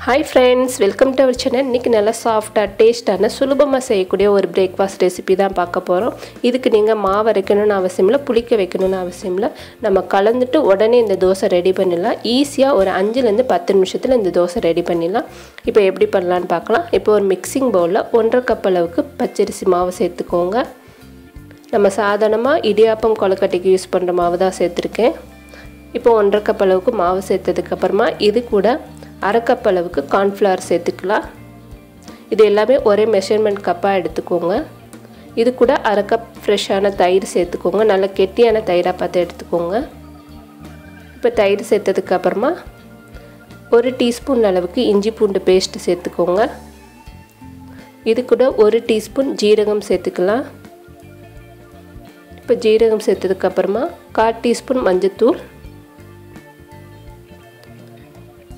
Hi friends, welcome to our channel. இன்னைக்கு நல்ல சாஃப்ட்டா டேஸ்டான சுலபமா செய்யக்கூடிய ஒரு பிரேக்ஃபாஸ்ட் ரெசிபி தான் பார்க்க போறோம். இதுக்கு நீங்க மாவு அரைக்கணும்னு அவசியம் இல்ல, புளிக்க வைக்கணும்னு அவசியம் இல்ல. நம்ம கலந்துட்டு உடனே இந்த தோசை ரெடி பண்ணிடலாம். ஈஸியா ஒரு 5 ல இருந்து 10 நிமிஷத்துல இந்த தோசை ரெடி பண்ணிடலாம். இப்போ எப்படி பண்ணலாம்னு பார்க்கலாம். இப்போ ஒரு மிக்சிங் பவுல்ல 1.5 கப் அளவுக்கு பச்சரிசி மாவு சேர்த்துக்கோங்க. நம்ம சாதாரணமா இடியாப்பம் கொழுக்கட்டைக்கு யூஸ் பண்ற மாவு தான் சேர்த்திருக்கேன். இப்போ 1.5 கப் அளவுக்கு மாவு சேர்த்ததுக்கு அப்புறமா இது கூட 1/2 கப் அளவுக்கு கார்ன்ஃப்ளவர் சேர்த்துக்கலாம். இது எல்லாமே ஒரே மெஷர்மென்ட் கப்பா எடுத்துக்கோங்க. இது கூட 1/2 கப் ஃப்ரெஷ்ஷான தயிர் சேர்த்துக்கோங்க. நல்ல கெட்டியான தயிரா பார்த்து எடுத்துக்கோங்க. இப்போ தயிர் சேர்த்ததுக்கு அப்புறமா 1 டீஸ்பூன் அளவுக்கு இஞ்சி பூண்டு பேஸ்ட் சேர்த்துக்கோங்க. இது கூட 1 டீஸ்பூன் ஜீரகம் சேர்த்துக்கலாம். இப்போ ஜீரகம் சேர்த்ததுக்கு அப்புறமா 1/4 டீஸ்பூன் மஞ்சள்தூள்,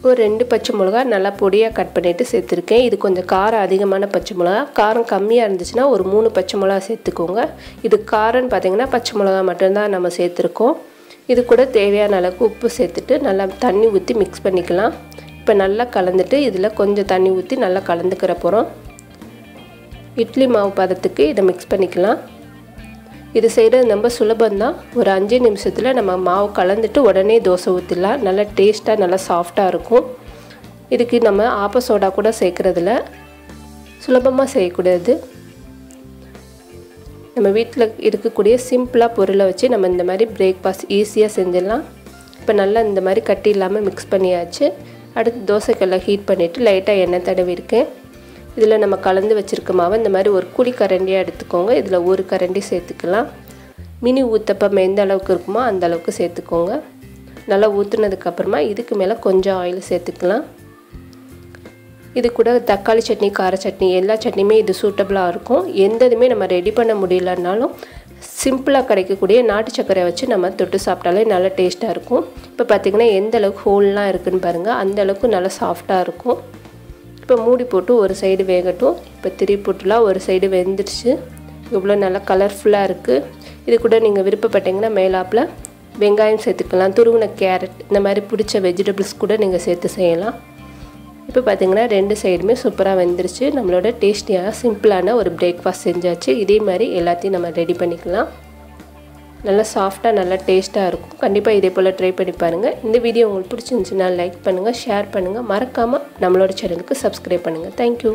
ஒரு 2 பச்சை மிளகா நல்லா பொடியாக கட் பண்ணிவிட்டு சேர்த்துருக்கேன். இது கொஞ்சம் காரம் அதிகமான பச்சை மிளகா. காரம் கம்மியாக இருந்துச்சுன்னா ஒரு 3 பச்சை மிளகா சேர்த்துக்கோங்க. இது காரம்னு பார்த்தீங்கன்னா பச்சை மிளகா மட்டும்தான் நம்ம சேர்த்துருக்கோம். இது கூட தேவையான அளவுக்கு உப்பு சேர்த்துட்டு நல்லா தண்ணி ஊற்றி மிக்ஸ் பண்ணிக்கலாம். இப்போ நல்லா கலந்துட்டு இதில் கொஞ்சம் தண்ணி ஊற்றி நல்லா கலந்துக்கிற போகிறோம். இட்லி மாவு பதத்துக்கு இதை மிக்ஸ் பண்ணிக்கலாம். இது செய்கிறது ரொம்ப சுலபந்தான். ஒரு 5 நிமிஷத்தில் நம்ம மாவு கலந்துட்டு உடனே தோசை ஊற்றிடலாம். நல்லா டேஸ்ட்டாக நல்லா சாஃப்டாக இருக்கும். இதுக்கு நம்ம ஆப்ப சோடா கூட சேர்க்குறதில்ல, சுலபமாக செய்யக்கூடாது. நம்ம வீட்டில் இருக்கக்கூடிய சிம்பிளாக பொருளை வச்சு நம்ம இந்த மாதிரி பிரேக்ஃபாஸ்ட் ஈஸியாக செஞ்சிடலாம். இப்போ நல்லா இந்த மாதிரி கட்டி இல்லாமல் மிக்ஸ் பண்ணியாச்சு. அடுத்து தோசைக்கல்லை ஹீட் பண்ணிவிட்டு லைட்டாக எண்ணெய் தடவி இருக்கேன். இதில் நம்ம கலந்து வச்சுருக்க மாவை இந்த மாதிரி ஒரு குழி கரண்டியாக எடுத்துக்கோங்க. இதில் ஒரு கரண்டி சேர்த்துக்கலாம். மினி ஊத்தப்பம் எந்த அளவுக்கு இருக்குமோ அந்த அளவுக்கு சேர்த்துக்கோங்க. நல்லா ஊற்றுனதுக்கப்புறமா இதுக்கு மேலே கொஞ்சம் ஆயில் சேர்த்துக்கலாம். இது கூட தக்காளி சட்னி, கார சட்னி, எல்லா சட்னியுமே இது சூட்டபுளாக இருக்கும். எந்த இதுவுமே நம்ம ரெடி பண்ண முடியலனாலும் சிம்பிளாக கிடைக்கக்கூடிய நாட்டு சர்க்கரை வச்சு நம்ம தொட்டு சாப்பிட்டாலே நல்லா டேஸ்ட்டாக இருக்கும். இப்போ பார்த்திங்கன்னா எந்த அளவுக்கு ஹோல்லாம் இருக்குதுன்னு பாருங்கள். அந்த அளவுக்கு நல்லா சாஃப்டாக இருக்கும். இப்போ மூடி போட்டு ஒரு சைடு வேகட்டும். இப்போ திருப்பி போட்டுலாம் ஒரு சைடு வெந்துடுச்சு. இவ்வளோ நல்லா கலர்ஃபுல்லாக இருக்குது. இது கூட நீங்கள் விருப்பப்பட்டீங்கன்னா மேலாப்பில் வெங்காயம் சேர்த்துக்கலாம், துருவின கேரட், இந்த மாதிரி பிடிச்ச வெஜிடபிள்ஸ் கூட நீங்கள் சேர்த்து செய்யலாம். இப்போ பார்த்திங்கன்னா 2 சைடுமே சூப்பராக வெந்துருச்சு. நம்மளோட டேஸ்டியாக சிம்பிளான ஒரு பிரேக்ஃபாஸ்ட் செஞ்சாச்சு. இதே மாதிரி எல்லாத்தையும் நம்ம ரெடி பண்ணிக்கலாம். நல்லா சாஃப்டாக நல்லா டேஸ்ட்டாக இருக்கும். கண்டிப்பாக இதே போல் ட்ரை பண்ணி பாருங்கள். இந்த வீடியோ உங்களுக்கு பிடிச்சிருந்துச்சுன்னா லைக் பண்ணுங்கள், ஷேர் பண்ணுங்கள். மறக்காமல் நம்மளோட சேனலுக்கு சப்ஸ்கிரைப் பண்ணுங்கள். தேங்க்யூ.